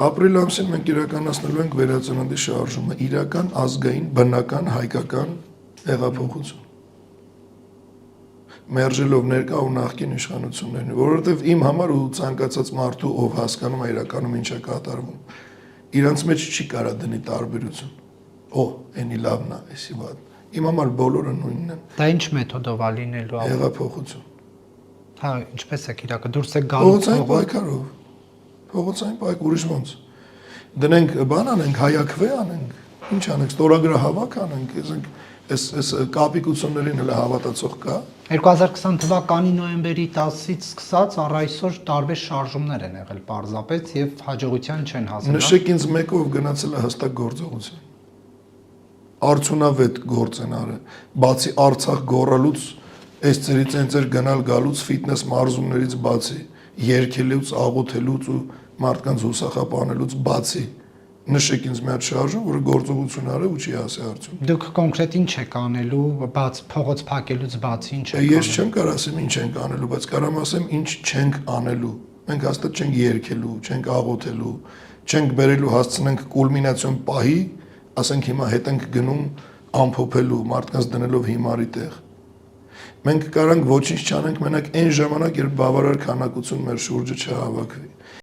Ապրիլ ամսին մենք իրականացնելու ենք վերածննդի շարժումը, իրական ազգային, բնական, հայկական հեղափոխություն։ Մերժելով ներկա ու նախկին իշխանություններին, որովհետև իմ համար ու ցանկացած մարդու, ով հասկանում է իրականում ինչ է կատարվում, իրանց մեջ չի կարա դնի տարբերություն։ Էնի լավն է, էսի վատն։ Իմ համար բոլորը նույնն են։ Դա ինչ մեթոդով է լինելու։ Հեղափոխություն։ Հա, ինչպես է իրական դուրս է գալու փողոցային պայքարով։ Փողոցային պայք ուրիշ ոնց։ Դնենք բան անենք, հայակվե անենք, ինչ անենք, ստորագրահավաք անենք, այս կապիկություններին հələ հավատացող կա։ 2020 թվականի նոյեմբերի 10-ից սկսած առ այսօր տարբեր շարժումներ են եղել պարզապես եւ հաջողության չեն հասել։ Նշեք ինձ մեկով գնացել է հստակ գործողություն։ Արդյունավետ գործ են արել։ Բացի Արցախ գոռալուց, այս ծերից այնտեղ գնալ գալուց, ֆիթնես մարզումներից բացի, երգելուց, աղոթելուց ու մարդկանց հուսախապանելուց բացի, նշեք ինձ մի հատ շարժում, որը գործողություն արել ու չի հասել արդյունք։ Դուք կոնկրետ ինչ եք անելու, բաց փողոց փակելուց բացի ինչ եք անելու։ Ես չեմ կարող ասեմ ինչ ենք անելու, բայց կարամ ասեմ ինչ չենք անելու։ Մենք հաստատ չենք երգելու, չենք աղոթելու, չենք բերելու հասցնենք կուլմինացիոն պահի, ասենք հիմա հետ ենք գնում ամփոփելու, մարդկանց դնելով հիմարի տեղ։ Մենք կարանք ոչինչ չանենք մենակ այն ժամանակ, երբ բավարար քանակություն մեր շուրջը չհավաքվի։